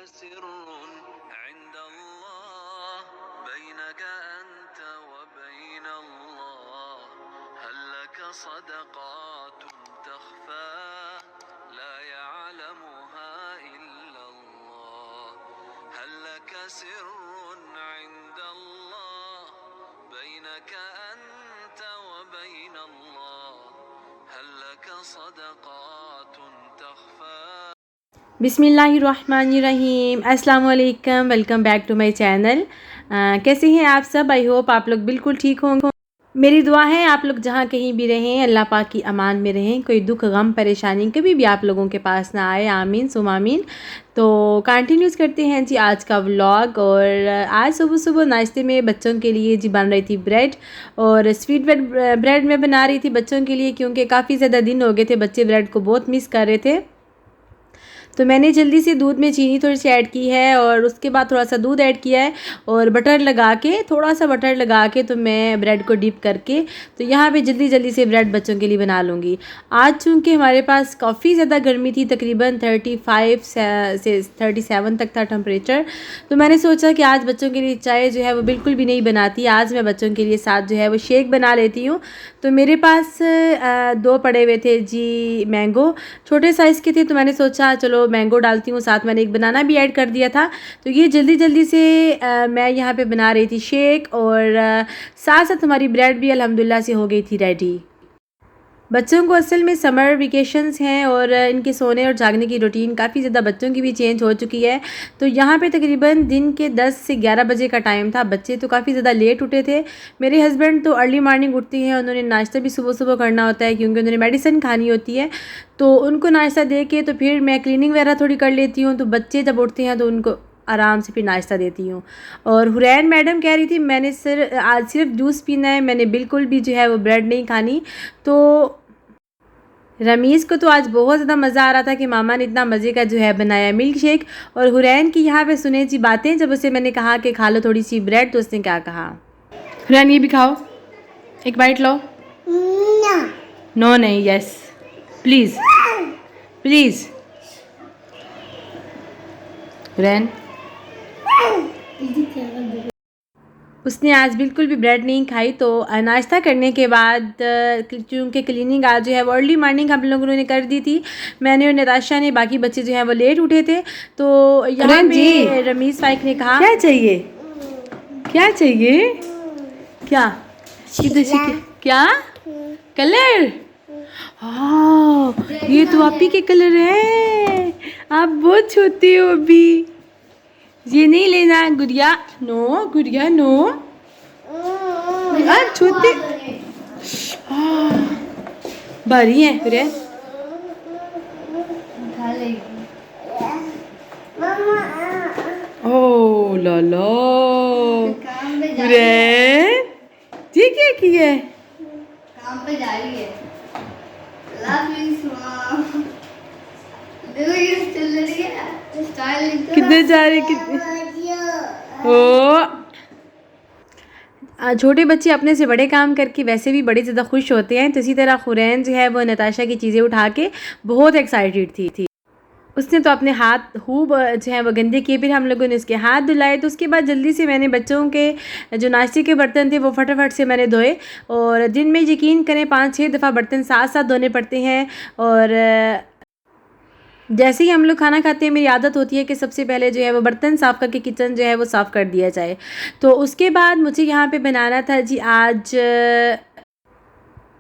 सिर इंद अल्लाह बैनक अंत व बैन अल्लाह हल लक सदक़ातुन तख़फ़ा ला यअलमुहा इल्ला अल्लाह हल लक सिर इंद अल्लाह बैनक अंत व बैन अल्लाह हल लक सदक़ातुन तख़फ़ा। बिस्मिल्लाहिर्रहमानिर्रहीम। अस्सलाम वालेकुम, welcome back to my channel. कैसे हैं आप सब? आई होप आप लोग बिल्कुल ठीक होंगे। मेरी दुआ है आप लोग जहाँ कहीं भी रहें अल्लाह पाक की अमान में रहें, कोई दुख गम परेशानी कभी भी आप लोगों के पास ना आए, आमीन सुम आमीन। तो कंटिन्यूज़ करते हैं जी आज का व्लॉग। और आज सुबह सुबह नाश्ते में बच्चों के लिए जी बन रही थी ब्रेड, और स्वीट ब्रेड में बना रही थी बच्चों के लिए, क्योंकि काफ़ी ज़्यादा दिन हो गए थे, बच्चे ब्रेड को बहुत मिस कर रहे थे। तो मैंने जल्दी से दूध में चीनी थोड़ी सी ऐड की है, और उसके बाद थोड़ा सा दूध ऐड किया है, और बटर लगा के, थोड़ा सा बटर लगा के तो मैं ब्रेड को डिप करके तो यहाँ पे जल्दी जल्दी से ब्रेड बच्चों के लिए बना लूँगी। आज चूँकि हमारे पास काफ़ी ज़्यादा गर्मी थी, तकरीबन 35 से 37 तक था टेम्परेचर, तो मैंने सोचा कि आज बच्चों के लिए चाय जो है वो बिल्कुल भी नहीं बनाती, आज मैं बच्चों के लिए साथ जो है वो शेक बना लेती हूँ। तो मेरे पास 2 पड़े हुए थे जी मैंगो, छोटे साइज़ के थे, तो मैंने सोचा चलो मैंगो डालती हूँ, साथ मैंने एक बनाना भी ऐड कर दिया था। तो ये जल्दी जल्दी से मैं यहाँ पे बना रही थी शेक, और साथ साथ हमारी ब्रेड भी अल्हम्दुलिल्लाह से हो गई थी रेडी। बच्चों को असल में समर वेकेशंस हैं, और इनके सोने और जागने की रूटीन काफ़ी ज़्यादा बच्चों की भी चेंज हो चुकी है। तो यहाँ पे तकरीबन दिन के 10 से 11 बजे का टाइम था, बच्चे तो काफ़ी ज़्यादा लेट उठे थे। मेरे हस्बैंड तो अर्ली मॉर्निंग उठते हैं, उन्होंने नाश्ता भी सुबह सुबह करना होता है, क्योंकि उन्होंने मेडिसिन खानी होती है। तो उनको नाश्ता दे के तो फिर मैं क्लीनिंग वगैरह थोड़ी कर लेती हूँ। तो बच्चे जब उठते हैं तो उनको आराम से फिर नाश्ता देती हूँ। और हुरैन मैडम कह रही थी मैंने आज सिर्फ जूस पीना है, मैंने बिल्कुल भी जो है वो ब्रेड नहीं खानी। तो रमीज़ को तो आज बहुत ज़्यादा मज़ा आ रहा था कि मामा ने इतना मज़े का जो है बनाया मिल्क शेक। और हुरैन की यहाँ पे सुने जी बातें, जब उसे मैंने कहा कि खा लो थोड़ी सी ब्रेड, तो उसने क्या कहा, हुरैन ये भी खाओ, एक बाइट लो। नो नहीं, यस प्लीज़ प्लीज़। हुरैन उसने आज बिल्कुल भी ब्रेड नहीं खाई। तो नाश्ता करने के बाद चूँकि क्लीनिंग आज जो है वो अर्ली मॉर्निंग हम लोगों ने कर दी थी, मैंने और नताशा ने, बाकी बच्चे जो हैं वो लेट उठे थे। तो यहाँ पे रमीज़ फाइक ने कहा क्या चाहिए, क्या चाहिए, क्या क्या कलर, हाँ ये तो आप ही के कलर हैं, आप बहुत छोटे हो अभी, ये नहीं लेना गुड़िया, नो गुड़िया नो, छोटे भारी है फिर ओ लाला ये क्या किया है, काम पे जा रही है। Love you mom. देखो ये चल रही है स्टाइल, कितने जा रहे कितने ओ छोटे बच्चे अपने से बड़े काम करके वैसे भी बड़े ज़्यादा खुश होते हैं। तो इसी तरह हुरैन जो है वो नताशा की चीज़ें उठा के बहुत एक्साइटेड थी। उसने तो अपने हाथ खूब जो है वो गंदे किए, फिर हम लोगों ने उसके हाथ धुलाए। तो उसके बाद जल्दी से मैंने बच्चों के जो नाश्ते के बर्तन थे वो फटाफट से मैंने धोए। और दिन में यकीन करें 5-6 दफ़ा बर्तन साथ साथ धोने पड़ते हैं। और जैसे ही हम लोग खाना खाते हैं मेरी आदत होती है कि सबसे पहले जो है वो बर्तन साफ़ करके किचन जो है वो साफ़ कर दिया जाए। तो उसके बाद मुझे यहाँ पे बनाना था जी आज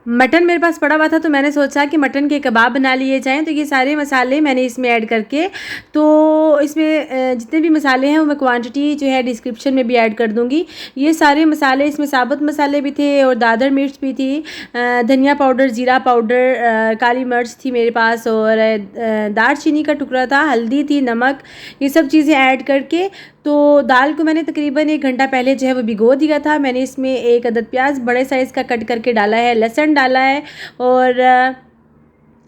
मटन मेरे पास पड़ा हुआ था, तो मैंने सोचा कि मटन के कबाब बना लिए जाएं। तो ये सारे मसाले मैंने इसमें ऐड करके, तो इसमें जितने भी मसाले हैं वो मैं क्वांटिटी जो है डिस्क्रिप्शन में भी ऐड कर दूंगी। ये सारे मसाले, इसमें साबुत मसाले भी थे और दादर मिर्च भी थी, धनिया पाउडर, ज़ीरा पाउडर, काली मिर्च थी मेरे पास, और दालचीनी का टुकड़ा था, हल्दी थी, नमक, ये सब चीज़ें ऐड करके तो दाल को मैंने तकरीबन 1 घंटा पहले जो है वो भिगो दिया था। मैंने इसमें 1 अदद प्याज बड़े साइज़ का कट करके डाला है, लहसुन डाला है, और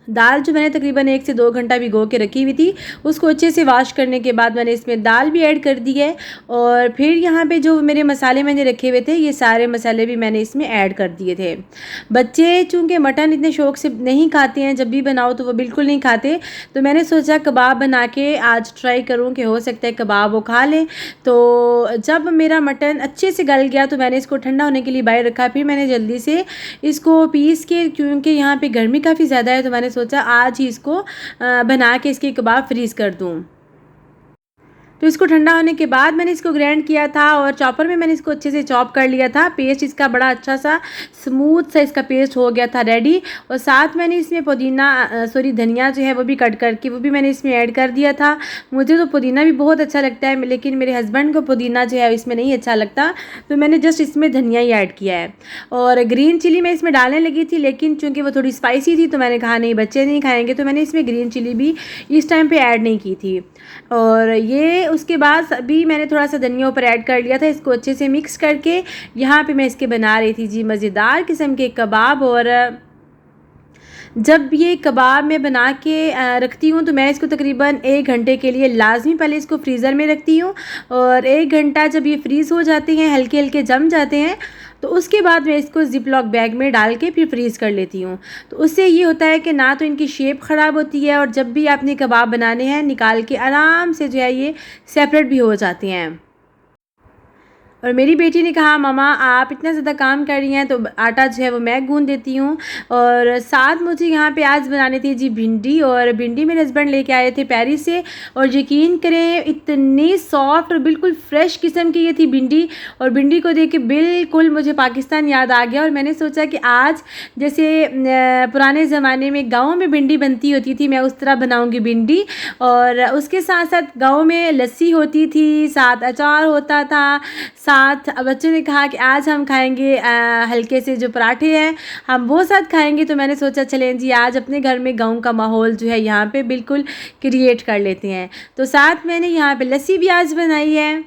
दाल जो मैंने तकरीबन 1 से 2 घंटा भिगो के रखी हुई थी, उसको अच्छे से वॉश करने के बाद मैंने इसमें दाल भी ऐड कर दी है। और फिर यहाँ पे जो मेरे मसाले मैंने रखे हुए थे, ये सारे मसाले भी मैंने इसमें ऐड कर दिए थे। बच्चे चूँकि मटन इतने शौक़ से नहीं खाते हैं, जब भी बनाओ तो वो बिल्कुल नहीं खाते, तो मैंने सोचा कबाब बना के आज ट्राई करूँ कि हो सकता है कबाब वो खा लें। तो जब मेरा मटन अच्छे से गल गया तो मैंने इसको ठंडा होने के लिए बाहर रखा। फिर मैंने जल्दी से इसको पीस के, क्योंकि यहाँ पे गर्मी काफ़ी ज़्यादा है, तो मैंने सोचा आज ही इसको बना के इसके कबाब फ्रीज़ कर दूँ। तो इसको ठंडा होने के बाद मैंने इसको ग्राइंड किया था और चॉपर में मैंने इसको अच्छे से चॉप कर लिया था। पेस्ट इसका बड़ा अच्छा सा स्मूथ सा इसका पेस्ट हो गया था रेडी। और साथ मैंने इसमें धनिया जो है वो भी कट करके वो भी मैंने इसमें ऐड कर दिया था। मुझे तो पुदीना भी बहुत अच्छा लगता है, लेकिन मेरे हस्बैंड को पुदीना जो है इसमें नहीं अच्छा लगता, तो मैंने जस्ट इसमें धनिया ही ऐड किया है। और ग्रीन चिली मैं इसमें डालने लगी थी, लेकिन चूँकि वो थोड़ी स्पाइसी थी तो मैंने कहा नहीं बच्चे नहीं खाएँगे, तो मैंने इसमें ग्रीन चिली भी इस टाइम पर ऐड नहीं की थी। और ये उसके बाद अभी मैंने थोड़ा सा धनिया ऊपर ऐड कर लिया था। इसको अच्छे से मिक्स करके यहाँ पे मैं इसके बना रही थी जी मज़ेदार किस्म के कबाब। और जब ये कबाब मैं बना के रखती हूँ तो मैं इसको तकरीबन 1 घंटे के लिए लाजमी पहले इसको फ्रीज़र में रखती हूँ। और 1 घंटा जब ये फ्रीज़ हो जाते हैं, हल्के हल्के जम जाते हैं, तो उसके बाद मैं इसको ज़िप लॉक बैग में डाल के फिर फ्रीज़ कर लेती हूँ। तो उससे ये होता है कि ना तो इनकी शेप ख़राब होती है, और जब भी आपने कबाब बनाने हैं निकाल के आराम से जो है ये सेपरेट भी हो जाते हैं। और मेरी बेटी ने कहा ममा आप इतना ज़्यादा काम कर रही हैं तो आटा जो है वो मैं गूंद देती हूँ। और साथ मुझे यहाँ पे आज बनानी थी जी भिंडी, और भिंडी मेरे हस्बैंड लेके आए थे पेरिस से, और यकीन करें इतनी सॉफ्ट और बिल्कुल फ्रेश किस्म की ये थी भिंडी। और भिंडी को देख के बिल्कुल मुझे पाकिस्तान याद आ गया, और मैंने सोचा कि आज जैसे पुराने ज़माने में गाँव में भिंडी बनती होती थी, मैं उस तरह बनाऊँगी भिंडी। और उसके साथ साथ गाँव में लस्सी होती थी, साथ अचार होता था, साथ बच्चों ने कहा कि आज हम खाएंगे हल्के से जो पराठे हैं हम वो साथ खाएंगे। तो मैंने सोचा चलें जी आज अपने घर में गाँव का माहौल जो है यहाँ पे बिल्कुल क्रिएट कर लेते हैं। तो साथ मैंने यहाँ पे लस्सी भी आज बनाई है।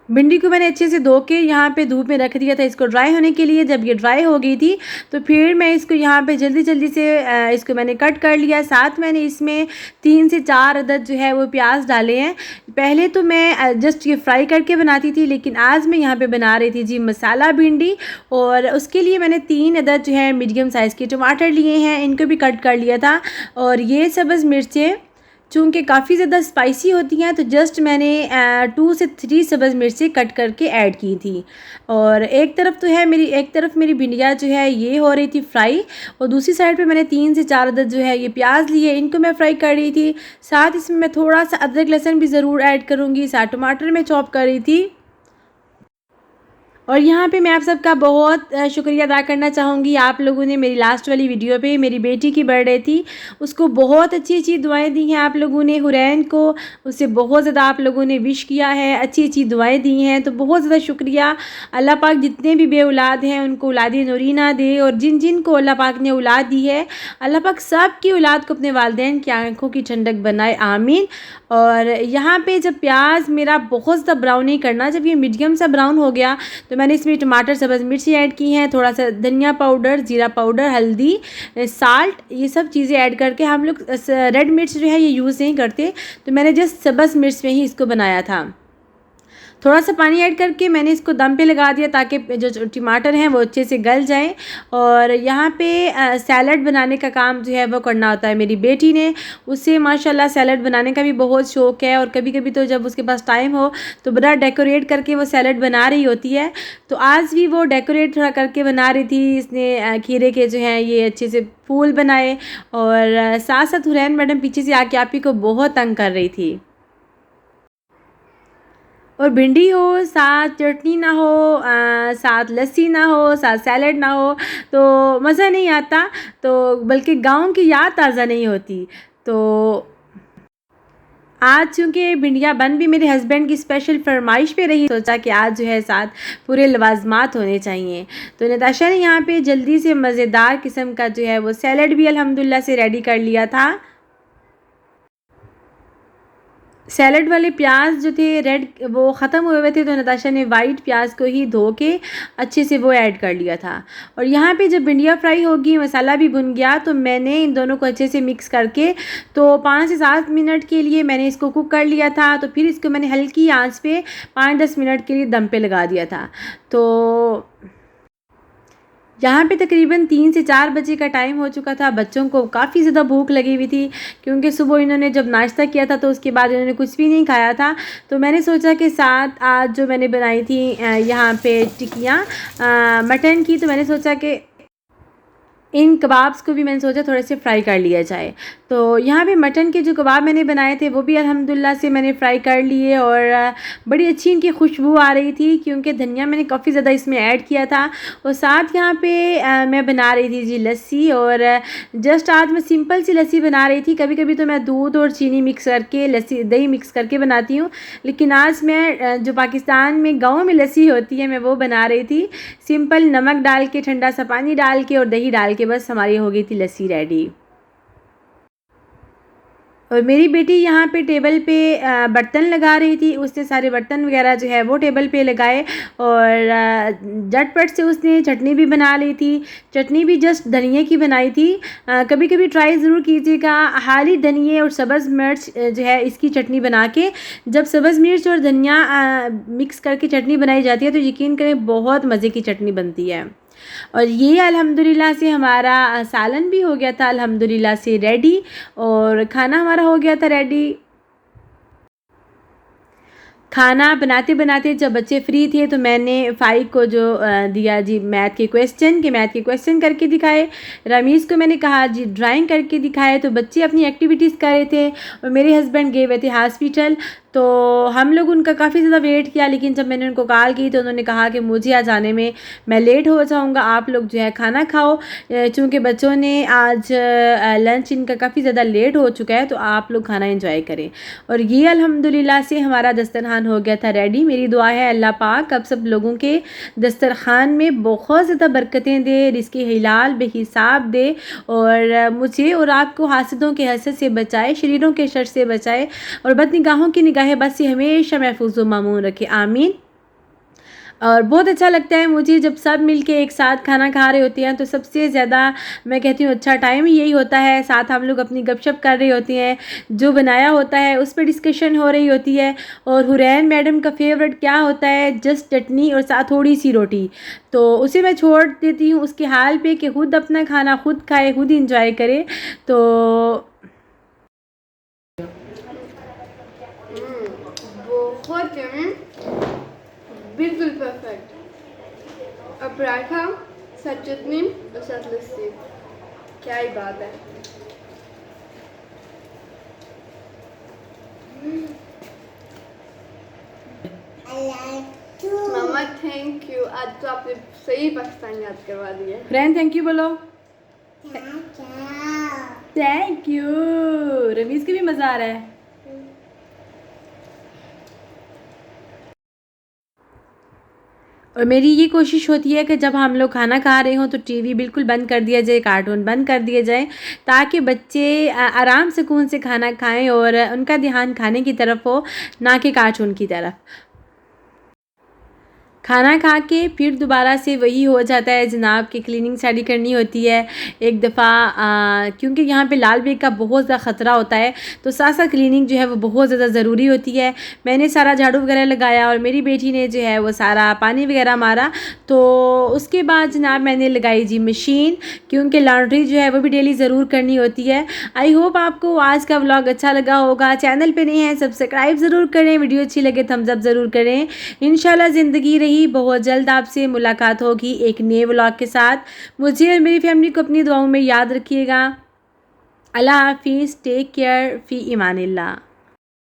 भिंडी को मैंने अच्छे से धो के यहाँ पे धूप में रख दिया था इसको ड्राई होने के लिए। जब ये ड्राई हो गई थी तो फिर मैं इसको यहाँ पे जल्दी से इसको मैंने कट कर लिया। साथ मैंने इसमें 3 से 4 अदद जो है वो प्याज डाले हैं। पहले तो मैं जस्ट ये फ्राई करके बनाती थी, लेकिन आज मैं यहाँ पे बना रही थी जी मसाला भिंडी। और उसके लिए मैंने 3 अदद जो है मीडियम साइज़ के टमाटर लिए हैं, इनको भी कट कर लिया था। और ये सब्ज़ मिर्चें चूँकि काफ़ी ज़्यादा स्पाइसी होती हैं तो जस्ट मैंने 2 से 3 सब्ज़ मिर्ची कट करके ऐड की थी। और एक तरफ मेरी भिंडियाँ जो है ये हो रही थी फ्राई, और दूसरी साइड पे मैंने 3 से 4 अदद जो है ये प्याज लिए, इनको मैं फ्राई कर रही थी। साथ इसमें मैं थोड़ा सा अदरक लहसुन भी ज़रूर ऐड करूँगी, साथ टमाटर में चॉप कर रही थी। और यहाँ पे मैं आप सबका बहुत शुक्रिया अदा करना चाहूँगी। आप लोगों ने मेरी लास्ट वाली वीडियो पे, मेरी बेटी की बर्थडे थी, उसको बहुत अच्छी दुआएं दी हैं आप लोगों ने। हुरैन को उससे बहुत ज़्यादा आप लोगों ने विश किया है, अच्छी दुआएं दी हैं, तो बहुत ज़्यादा शुक्रिया। अल्लाह पाक जितने भी बे औलाद हैं उनको औलाद नूरीना दे, और जिन को अल्लाह पाक ने औलाद दी है अल्लाह पाक सब की औलाद को अपने वालिदैन की आंखों की ठंडक बनाए, आमीन। और यहाँ पे जब प्याज मेरा बहुत ज़्यादा ब्राउन नहीं करना, जब ये मीडियम सा ब्राउन हो गया तो मैंने इसमें टमाटर, सब्ज़ मिर्ची ऐड की हैं, थोड़ा सा धनिया पाउडर, जीरा पाउडर, हल्दी, साल्ट, ये सब चीज़ें ऐड करके, हम लोग रेड मिर्च जो है ये यूज़ नहीं करते, तो मैंने जस्ट सब्ज़ मिर्च में ही इसको बनाया था। थोड़ा सा पानी ऐड करके मैंने इसको दम पे लगा दिया ताकि जो टमाटर हैं वो अच्छे से गल जाएं। और यहाँ पे सैलड बनाने का काम जो है वो करना होता है मेरी बेटी ने। उसे माशाल्लाह सैलड बनाने का भी बहुत शौक़ है, और कभी कभी तो जब उसके पास टाइम हो तो बड़ा डेकोरेट करके वो सैलड बना रही होती है। तो आज भी वो डेकोरेट थोड़ा करके बना रही थी। इसने खीरे के जो हैं ये अच्छे से फूल बनाए, और साथ साथ हुरैन मैडम पीछे से आके आप ही को बहुत तंग कर रही थी। और भिंडी हो, साथ चटनी ना हो, साथ लस्सी ना हो, साथ सैलड ना हो तो मज़ा नहीं आता, तो बल्कि गांव की याद ताज़ा नहीं होती। तो आज चूँकि भिंडियाँ बन भी मेरे हस्बैंड की स्पेशल फरमाइश पे रही, सोचा कि आज जो है साथ पूरे लवाजमात होने चाहिए। तो नताशा ने यहाँ पे जल्दी से मज़ेदार किस्म का जो है वो सैलड भी अल्हम्दुलिल्लाह से रेडी कर लिया था। सैलड वाले प्याज जो थे रेड वो ख़त्म हुए थे, तो नताशा ने वाइट प्याज को ही धो के अच्छे से वो ऐड कर लिया था। और यहाँ पे जब भिंडियाँ फ्राई होगी, मसाला भी भुन गया, तो मैंने इन दोनों को अच्छे से मिक्स करके तो 5 से 7 मिनट के लिए मैंने इसको कुक कर लिया था। तो फिर इसको मैंने हल्की आंच पे 5-10 मिनट के लिए दम पे लगा दिया था। तो यहाँ पे तकरीबन 3 से 4 बजे का टाइम हो चुका था। बच्चों को काफ़ी ज़्यादा भूख लगी हुई थी, क्योंकि सुबह इन्होंने जब नाश्ता किया था तो उसके बाद इन्होंने कुछ भी नहीं खाया था। तो मैंने सोचा कि साथ आज जो मैंने बनाई थी यहाँ पे टिक्कियाँ मटन की, तो मैंने सोचा कि इन कबाब्स को भी मैंने सोचा थोड़े से फ्राई कर लिया जाए। तो यहाँ पे मटन के जो कबाब मैंने बनाए थे वो भी अल्हम्दुलिल्लाह से मैंने फ्राई कर लिए, और बड़ी अच्छी इनकी खुशबू आ रही थी, क्योंकि धनिया मैंने काफ़ी ज़्यादा इसमें ऐड किया था। और साथ यहाँ पे मैं बना रही थी जी लस्सी, और जस्ट आज मैं सिंपल सी लस्सी बना रही थी। कभी कभी तो मैं दूध और चीनी मिक्स करके लस्सी दही मिक्स करके बनाती हूँ, लेकिन आज मैं जो पाकिस्तान में गाँव में लस्सी होती है मैं वो बना रही थी। सिंपल नमक डाल के, ठंडा सा पानी डाल के और दही डाल के बस हमारी हो गई थी लस्सी रेडी। और मेरी बेटी यहाँ पे टेबल पे बर्तन लगा रही थी, उसने सारे बर्तन वगैरह जो है वो टेबल पे लगाए, और झटपट से उसने चटनी भी बना ली थी। चटनी भी जस्ट धनिए की बनाई थी। कभी कभी ट्राई ज़रूर कीजिएगा, हाली धनिए और सब्ज़ मिर्च जो है इसकी चटनी बना के, जब सब्ज़ मिर्च और धनिया मिक्स करके चटनी बनाई जाती है तो यकीन करें बहुत मज़े की चटनी बनती है। और ये अल्हम्दुलिल्लाह से हमारा सालन भी हो गया था अल्हम्दुलिल्लाह से रेडी, और खाना हमारा हो गया था रेडी। खाना बनाते बनाते जब बच्चे फ्री थे तो मैंने फ़ाइक को जो दिया जी मैथ के क्वेश्चन करके दिखाए। रमीज़ को मैंने कहा जी ड्राइंग करके दिखाए। तो बच्चे अपनी एक्टिविटीज़ कर रहे थे और मेरे हस्बैंड गए हुए थे हॉस्पिटल। तो हम लोग उनका काफ़ी ज़्यादा वेट किया, लेकिन जब मैंने उनको कॉल की तो उन्होंने कहा कि मुझे आज आने में मैं लेट हो जाऊँगा, आप लोग जो है खाना खाओ, चूँकि बच्चों ने आज लंच इनका काफ़ी ज़्यादा लेट हो चुका है, तो आप लोग खाना एंजॉय करें। और ये अल्हम्दुलिल्लाह से हमारा दस्तरखान हो गया था रेडी। मेरी दुआ है अल्लाह पाक अब सब लोगों के दस्तरखान में बहुत ज़्यादा बरकतें दे, रिज़्क़ हिलाल बेहिसाब दे, और मुझे और आपको हासिदों के हसद से बचाए, शरीरों के शर से बचाए, और बदनिगाहों की निगाहें बस से हमेशा महफूज व मामून रखे, आमीन। और बहुत अच्छा लगता है मुझे जब सब मिलके एक साथ खाना खा रहे होते हैं, तो सबसे ज़्यादा मैं कहती हूँ अच्छा टाइम ही यही होता है। साथ हम लोग अपनी गपशप कर रहे होते हैं, जो बनाया होता है उस पर डिस्कशन हो रही होती है। और हुरैन मैडम का फेवरेट क्या होता है, जस्ट चटनी और साथ थोड़ी सी रोटी, तो उसे मैं छोड़ देती हूँ उसके हाल पे कि खुद अपना खाना खुद खाए, खुद इंजॉय करे। तो बहुत बिल्कुल परफेक्ट। अब पराठा साथ चटनी और साथ लस्सी, क्या ही बात है। मामा थैंक यू, आज तो आपने सही पाकिस्तान याद करवा दिया। फ्रेंड थैंक यू बोलो। Thank you. रमीज़ के भी मज़ा आ रहा है। और मेरी ये कोशिश होती है कि जब हम लोग खाना खा रहे हों तो टीवी बिल्कुल बंद कर दिया जाए, कार्टून बंद कर दिए जाए, ताकि बच्चे आराम सुकून से खाना खाएं और उनका ध्यान खाने की तरफ हो, ना कि कार्टून की तरफ। खाना खा के फिर दोबारा से वही हो जाता है जनाब कि क्लीनिंग स्टडी करनी होती है एक दफ़ा, क्योंकि यहाँ पे लाल बेग का बहुत ज़्यादा ख़तरा होता है, तो साथ साथ क्लीनिंग जो है वो बहुत ज़्यादा ज़रूरी होती है। मैंने सारा झाड़ू वगैरह लगाया और मेरी बेटी ने जो है वो सारा पानी वगैरह मारा। तो उसके बाद जनाब मैंने लगाई जी मशीन, क्योंकि लॉन्ड्री जो है वो भी डेली ज़रूर करनी होती है। आई होप आपको आज का व्लॉग अच्छा लगा होगा। चैनल पर नहीं है सब्सक्राइब ज़रूर करें, वीडियो अच्छी लगे थम्स अप ज़रूर करें। इंशाल्लाह ज़िंदगी रही बहुत जल्द आपसे मुलाकात होगी एक नए व्लॉग के साथ। मुझे और मेरी फैमिली को अपनी दुआओं में याद रखिएगा। अल्लाह हाफिज़, टेक केयर, फ़ी ईमानिल्लाह।